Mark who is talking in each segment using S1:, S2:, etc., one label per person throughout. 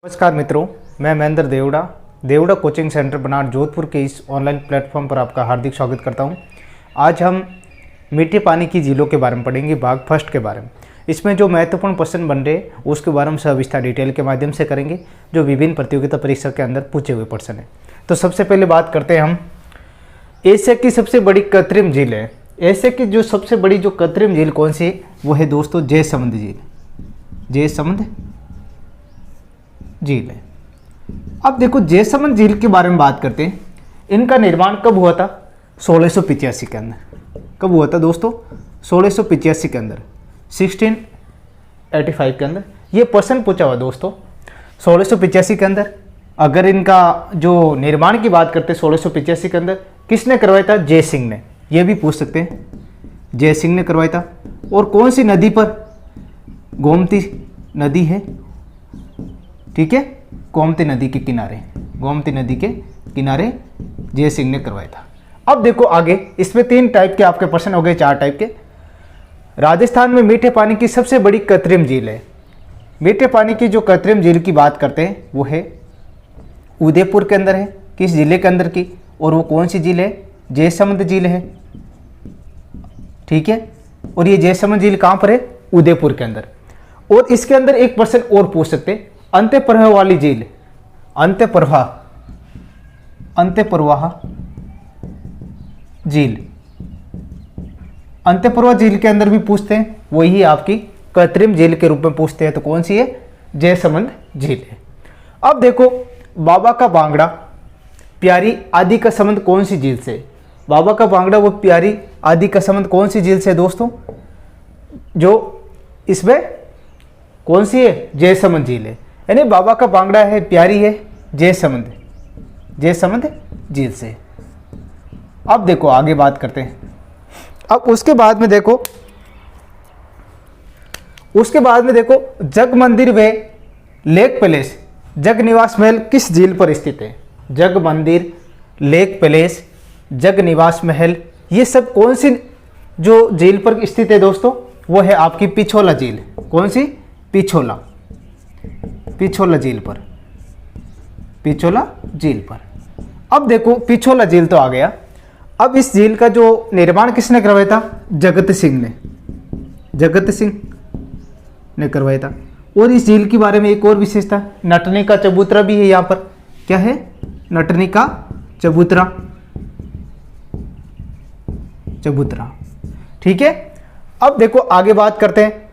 S1: नमस्कार मित्रों, मैं महेंद्र देवड़ा कोचिंग सेंटर बनार जोधपुर के इस ऑनलाइन प्लेटफॉर्म पर आपका हार्दिक स्वागत करता हूं। आज हम मीठे पानी की झीलों के बारे में पढ़ेंगे, भाग फर्स्ट के बारे में। इसमें जो महत्वपूर्ण प्रश्न बन रहे हैं उसके बारे में सविस्तार डिटेल के माध्यम से करेंगे, जो विभिन्न प्रतियोगिता परीक्षा के अंदर पूछे हुए प्रश्न हैं। तो सबसे पहले बात करते हैं हम एशिया की सबसे बड़ी कृत्रिम झील है। एशिया की जो सबसे बड़ी जो कृत्रिम झील कौन सी है, वो है दोस्तों जयसमंद झील। जयसमंद झील है। अब देखो जयसमंद झील के बारे में बात करते हैं। इनका निर्माण कब हुआ था? 1685 के अंदर। कब हुआ था दोस्तों? 1685 के अंदर, 1685 के अंदर। ये प्रश्न पूछा हुआ दोस्तों 1685 के अंदर। अगर इनका जो निर्माण की बात करते हैं 1685 के अंदर, किसने करवाया था? जय सिंह ने। ये भी पूछ सकते हैं, जय सिंह ने करवाया था। और कौन सी नदी पर? गोमती नदी है, ठीक है, गोमती नदी के किनारे। गोमती नदी के किनारे जय सिंह ने करवाया था। अब देखो आगे, इसमें 3 टाइप के आपके प्रश्न हो गए, 4 टाइप के। राजस्थान में मीठे पानी की सबसे बड़ी कृत्रिम झील है। मीठे पानी की जो कृत्रिम झील की बात करते हैं वो है उदयपुर के अंदर है। किस जिले के अंदर की? और वो कौन सी झील है? जयसमंद झील है, ठीक है। और ये जयसमंद झील कहाँ पर है? उदयपुर के अंदर। और इसके अंदर एक प्रश्न और पूछ सकते हैं, अंत्यप्रवाह वाली झील, अंत्यप्रवाह झील, अंत्यप्रवाह झील के अंदर भी पूछते हैं, वही आपकी कृत्रिम झील के रूप में पूछते हैं। तो कौन सी है? जयसमंद झील है। अब देखो बाबा का बांगड़ा, प्यारी आदि का संबंध कौन सी झील से? बाबा का बांगड़ा वो प्यारी आदि का संबंध कौन सी झील से दोस्तों? जो इसमें कौन सी है? जयसमंद झील है। यानी बाबा का बांगड़ा है, प्यारी है, जयसमंद झील से। अब देखो आगे बात करते हैं। अब उसके बाद में देखो जग मंदिर व लेक पैलेस, जग निवास महल किस झील पर स्थित है? जग मंदिर, लेक पैलेस, जग निवास महल, ये सब कौन सी जो झील पर स्थित है दोस्तों? वो है आपकी पिछोला झील। कौन सी? पिछोला झील पर, पिछोला झील पर। अब देखो पिछोला झील तो आ गया। अब इस झील का जो निर्माण किसने करवाया था? जगत सिंह ने करवाया था। और इस झील के बारे में एक और विशेषता, नटनी का चबूतरा भी है यहाँ पर। क्या है? नटनी का चबूतरा, ठीक है। अब देखो आगे बात करते हैं,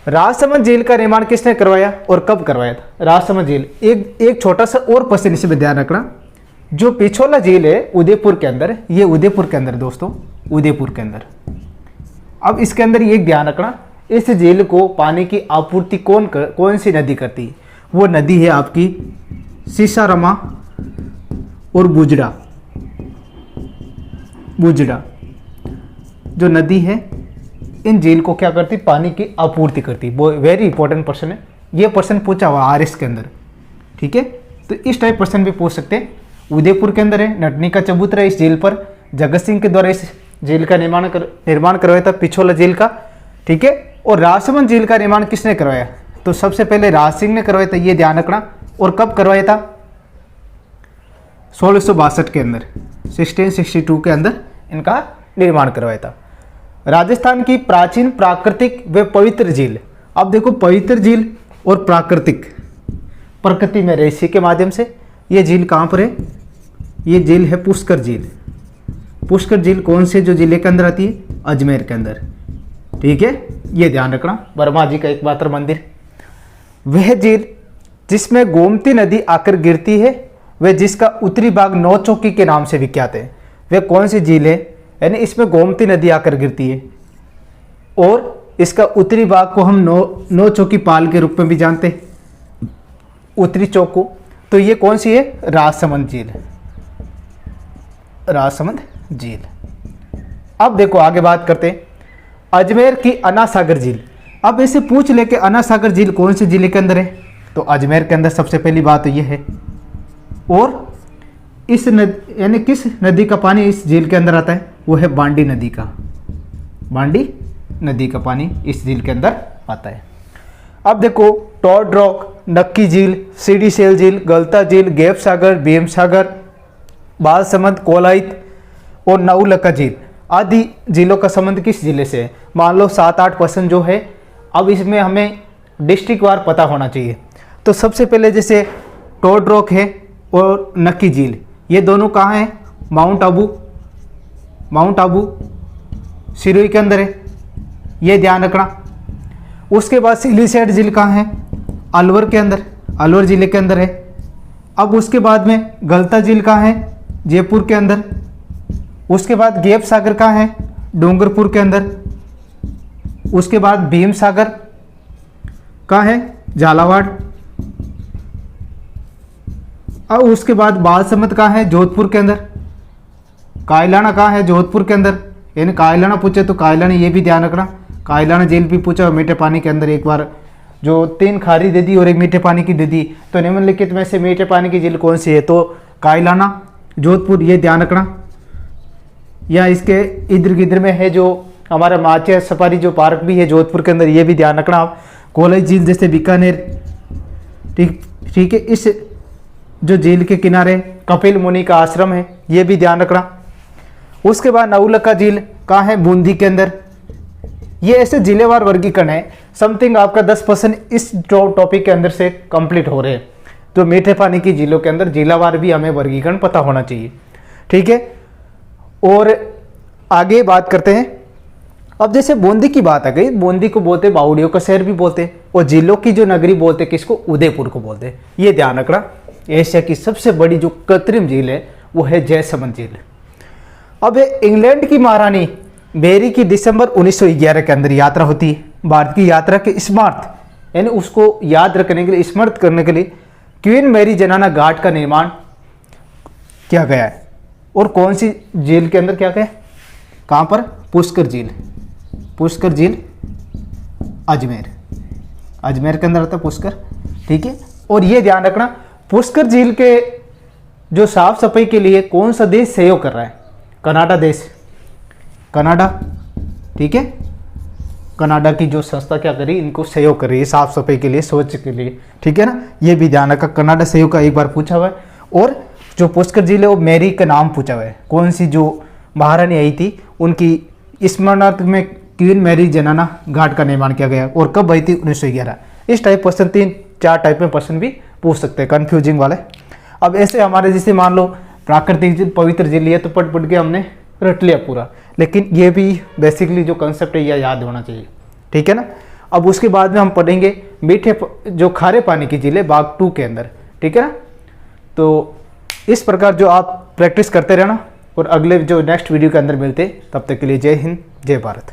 S1: राजसमंद झील का निर्माण किसने करवाया और कब करवाया था? राजसमंद झील, एक छोटा सा और प्रश्न इसमें ध्यान रखना। जो पिछोला झील है उदयपुर के अंदर, ये उदयपुर के अंदर दोस्तों, उदयपुर के अंदर। अब इसके अंदर ये ध्यान रखना, इस झील को पानी की आपूर्ति कौन सी नदी करती है? वो नदी है आपकी सीसारमा और बुजड़ा। जो नदी है इन झील को क्या करती? पानी की आपूर्ति करती। वो वेरी इंपॉर्टेंट प्रश्न है, ये प्रश्न पूछा हुआ आरएस के अंदर, ठीक है। तो इस टाइप प्रश्न भी पूछ सकते हैं। उदयपुर के अंदर है, नटनी का चबूतरा इस झील पर, जगत सिंह के द्वारा इस झील का निर्माण करवाया था, पिछोला झील का, ठीक है। और राजसमंद झील का निर्माण किसने करवाया? तो सबसे पहले राज सिंह ने करवाया था, ये ध्यान रखना। और कब करवाया था? 1662 के अंदर, 1662 के अंदर इनका निर्माण करवाया था। राजस्थान की प्राचीन प्राकृतिक व पवित्र झील। अब देखो पवित्र झील और प्राकृतिक, प्रकृति में रहस्य के माध्यम से ये झील कहाँ पर है? ये झील है पुष्कर झील। पुष्कर झील कौन से जो जिले के अंदर आती है? अजमेर के अंदर, ठीक है। ये ध्यान रखना। वर्मा जी का एकमात्र मंदिर। वह झील जिसमें गोमती नदी आकर गिरती है, वह जिसका उत्तरी भाग नौचौकी के नाम से विख्यात है, वह कौन सी झील है? यानी इसमें गोमती नदी आकर गिरती है और इसका उत्तरी भाग को हम नौ चौकी पाल के रूप में भी जानते हैं, उत्तरी चौक को। तो ये कौन सी है? राजसमंद झील, राजसमंद झील। अब देखो आगे बात करते हैं, अजमेर की अन्ना सागर झील। अब ऐसे पूछ ले कि अन्ना सागर झील कौन से जिले के अंदर है? तो अजमेर के अंदर सबसे पहली बात तो ये है। और इस नदी, यानी किस नदी का पानी इस झील के अंदर आता है? वो है बांडी नदी का, बांडी नदी का पानी इस झील के अंदर आता है। अब देखो टॉड रॉक नक्की झील, सीडीसेल झील, गलता झील, गैप सागर, भीम सागर, बालसमंद, कोलाइत और नौलखा झील आदि झीलों का संबंध किस जिले से है? मान लो 7-8% जो है। अब इसमें हमें डिस्ट्रिक्ट वार पता होना चाहिए। तो सबसे पहले जैसे टोडरॉक है और नक्की झील, ये दोनों कहाँ हैं? माउंट आबू सिरोही के अंदर है, ये ध्यान रखना। उसके बाद सिलीसेट झील कहाँ है? अलवर के अंदर, अलवर जिले के अंदर है। अब उसके बाद में गलता झील कहाँ है? जयपुर के अंदर। उसके बाद गैप सागर कहाँ है? डूंगरपुर के अंदर। उसके बाद भीम सागर कहाँ है? झालावाड़। और उसके बाद बालसमंद कहाँ है? जोधपुर के अंदर। कायलाना कहाँ है? जोधपुर के अंदर। यानी कायलाना पूछे तो कायलाना, ये भी ध्यान रखना। कायलाना झील भी पूछा, मीठे पानी के अंदर एक बार जो 3 खारी दे दी और 1 मीठे पानी की दे दी, तो निम्नलिखित में से मीठे पानी की झील कौन सी है? तो कायलाना, जोधपुर, ये ध्यान रखना। या इसके इधर गिधर में है जो हमारा माचे सफारी जो पार्क भी है जोधपुर के अंदर, ये भी ध्यान रखना आप। कोलाई झील जैसे बीकानेर, ठीक है। इस जो झील के किनारे कपिल मुनि का आश्रम है, ये भी ध्यान रखना। उसके बाद नौलखा झील कहाँ है? बूंदी के अंदर। ये ऐसे जिलेवार वर्गीकरण है। समथिंग आपका 10% इस टॉपिक के अंदर से कंप्लीट हो रहे हैं। तो मीठे पानी की झीलों के अंदर जिलावार भी हमें वर्गीकरण पता होना चाहिए, ठीक है। और आगे बात करते हैं। अब जैसे बूंदी की बात आ गई, बूंदी को बोलते बावड़ियों का शहर भी बोलते हैं, और झीलों की जो नगरी बोलते किसको? उदयपुर को बोलते हैं। ये ध्यान रखना। एशिया की सबसे बड़ी जो कृत्रिम झील है वो है जयसमंद झील। अब इंग्लैंड की महारानी बेरी की दिसंबर 1911 के अंदर यात्रा होती है। भारत की यात्रा के स्मारक यानी उसको याद रखने के लिए, स्मृत करने के लिए क्वीन मैरी जनाना घाट का निर्माण किया गया है। और कौन सी झील के अंदर किया गया? कहाँ पर? पुष्कर झील। पुष्कर झील अजमेर के अंदर आता है पुष्कर, ठीक है। और ये ध्यान रखना, पुष्कर झील के जो साफ सफाई के लिए कौन सा देश सहयोग कर रहा है? कनाडा देश, कनाडा, ठीक है। कनाडा की जो संस्था क्या करी, इनको सहयोग कर रही है साफ सफाई के लिए, स्वच्छ के लिए, ठीक है ना। ये भी ध्यान रखा, कनाडा सहयोग का एक बार पूछा हुआ है। और जो पुष्कर झील है वो मैरी का नाम पूछा हुआ है। कौन सी जो महारानी आई थी उनकी स्मरणार्थ में क्वीन मैरी जनाना घाट का निर्माण किया गया। और कब आई थी? 1911। इस टाइप क्वेश्चन 3-4 टाइप में क्वेश्चन भी पूछ सकते हैं, कंफ्यूजिंग वाले। अब ऐसे हमारे जैसे मान लो प्राकृतिक झील, पवित्र झील, ये तो पढ़ के हमने रट लिया पूरा, लेकिन ये भी बेसिकली जो कंसेप्ट है यह याद होना चाहिए, ठीक है ना। अब उसके बाद में हम पढ़ेंगे मीठे जो खारे पानी की झील है भाग 2 के अंदर, ठीक है ना। तो इस प्रकार जो आप प्रैक्टिस करते रहना और अगले जो नेक्स्ट वीडियो के अंदर मिलते, तब तक के लिए जय हिंद, जय भारत।